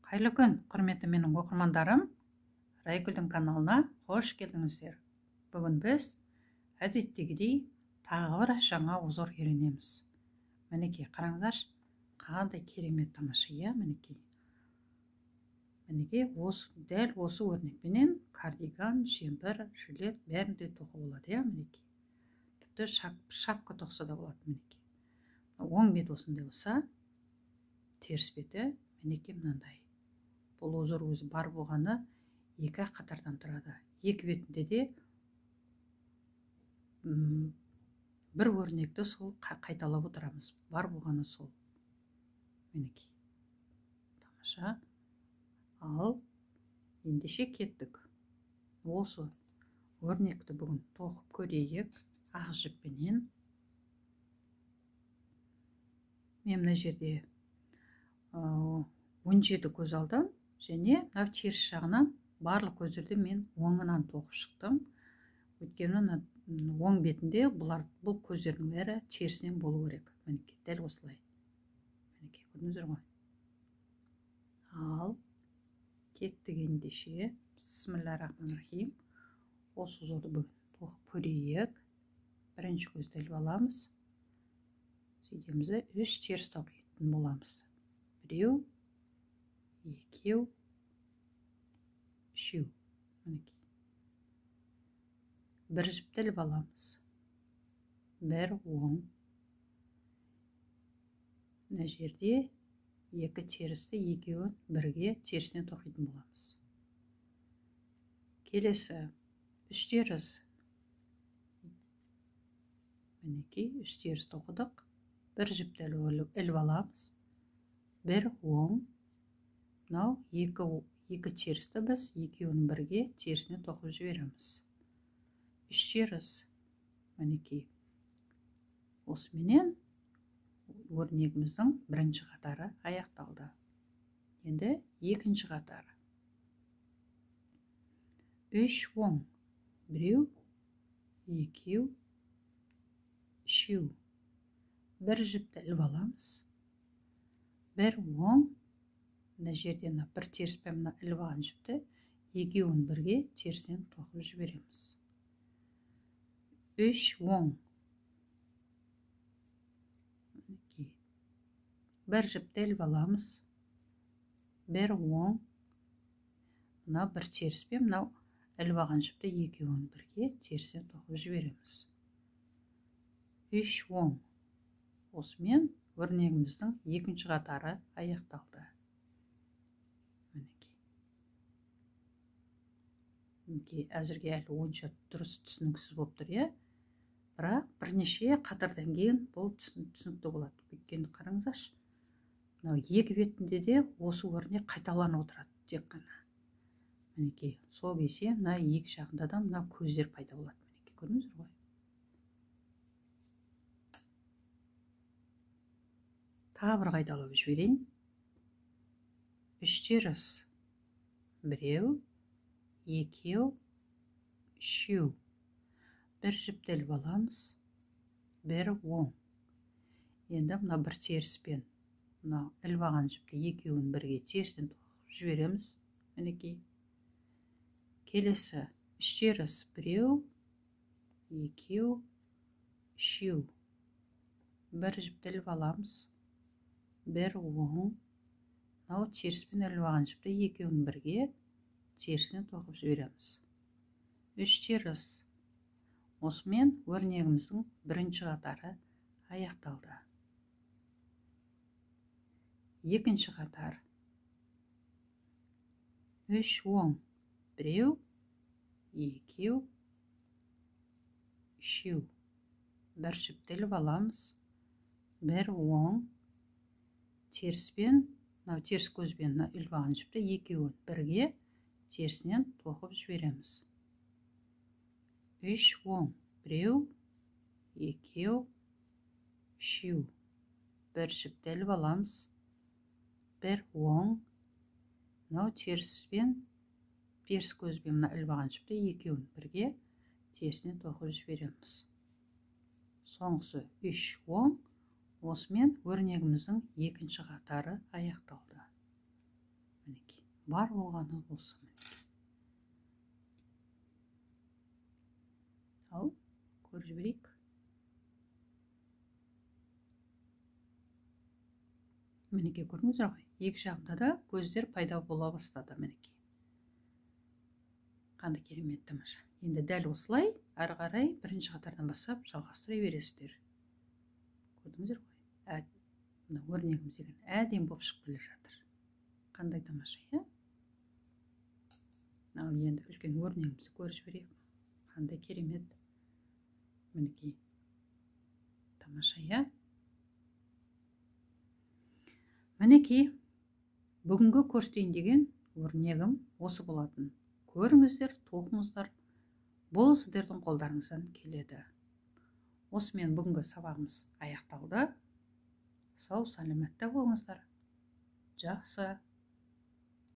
Қайырлы күн, құрметті менің оқырмандарым. Райгүлдің каналына қош келдіңіздер. Бүгін біз әдеттегідей тағы бір жаңа узор үйренеміз. Мінекей, қараңыздаршы, қандай керемет тамаша, иә, мінекей. Мінекей, дәл осы өрнекпенен кардиган, жемпір, жилет бәрін де тоқуға болады, иә, мінекей. Тіпті шапка тоқса да болады, мінекей. Оң бет осындай болса, теріс беті мінекей мынандай. Бұл узор өзі бар болғаны екі қатардан тұрады. Екі бетінде де бір өрнекті сол қайталап отырамыз. Бар болғаны сол. Мінекей. Тамаша. Ал ендеше кеттік. Осы өрнекті бүгін тоқып көрейік ақ жіппенен. Мен мына жерде 17 көз алдым. Және теріс жағынан барлық көздерді мен оңынан тоқып шықтым. Өйткені оң бетінде бұл көздердің бәрі терісінен болу керек. Мінекей, дәл осылай. Мінекей, көрдіңіздер ғой. Ал кеттік ендеше. Бисмиллахир-рахманир-рахим. Осы узорды бүгін тоқып көрейік. Бірінші көзді іліп аламыз. Сөйтемізді 3 теріс тоқитын боламыз. Біреу, екеу, үшеу. Мінекей. Бір жіпті іліп аламыз. Бір оң. Мына жерде екі терісті екеуін бірге терісінен тоқитын боламыз. Келесі 3 теріс. Мінекей, 3 теріс тоқыдық. Бір жіпті іліп аламыз. Бір оң. Мынау екі терісті біз екеуін бірге терісіне тоқып жібереміз. 3 теріс. Мінекей. Осыменен өрнегіміздің бірінші қатары аяқталды. Енді екінші қатар. 3 оң. Біреу, екеу, үшеу. Бір жіпті іліп аламыз. Бір оң. Мына жерден бір теріспен іліп алған жіпті екеуін бірге терісінен тоқып жібереміз. 3 оң. Бір жіпті іліп аламыз. Бір оң. Мына бір теріспен іліп алған жіпті екеуін бірге терісінен тоқып жібереміз. 3 оң. Осымен өрнегіміздің екінші қатары аяқталды. Мінекей, әзірге әлі онша дұрыс түсініксіз болып тұр, иә? Бірақ бірнеше қатардан кейін бұл түсінікті болады. Өйткені қараңыздаршы. Мынау екі бетінде де осы өрнек қайталанып отырады тек қана. Мінекей, сол кезде мына екі жағында да мына көздер пайда болады. Мінекей, көрдіңіздер ғой. Тағы бір қайталап жіберейін. 3 теріс. Біреу, екеу, үшеу. Бір жіпті іліп аламыз. Бір оң. Енді мына бір теріспен іліп алған жіпті екеуін бірге терістен тоқып жібереміз. Мінекей. Келесі 3 теріс. Біреу, екеу, үшеу. Бір жіпті іліп аламыз. Бір оң. Мынау теріспен іліп алған жіпті екеуін бірге терісінен тоқып жібереміз. 3 теріс. Осымен өрнегіміздің бірінші қатары аяқталды. Екінші қатар. 3 оң. Біреу, екеу, үшеу. Бір жіпті іліп аламыз. Бір оң. Теріспен, теріс көзбен іліп алған жіпті екеуін бірге терісінен тоқып жібереміз. 3 оң. Біреу, екеу, үшеу. Бір жіпті іліп аламыз. Бір оң. Теріс көзбен іліп алған жіпті екеуін бірге терісінен тоқып жібереміз. Соңғысы 3 оң. Осымен өрнегіміздің екінші қатары аяқталды. Мінекей. бар болғаны осы. Ал көріп жіберейік. Мінекей көрдіңіздер ғой, екі жағында да көздер пайда бола бастады. Мінекей қандай керемет, тамаша. Енді дәл осылай ары қарай бірінші қатардан бастап жалғастыра бересіздер. Көрдіңіздер ғой, мына өрнегіміз деген әдемі болып шығып келе жатыр. Қандай тамаша, иә? Ал енді үлкен өрнегімізді көріп жіберейік. Қандай керемет. Мінекей тамаша, иә? Мінекей бүгінгі көрсетейін деген өрнегім осы болатын. Көріңіздер, тоқыңыздар. Бұл сіздердің қолдарыңыздан келеді. Осымен бүгінгі сабағымыз аяқталды. Сау саламатта болыңыздар. Жақсы.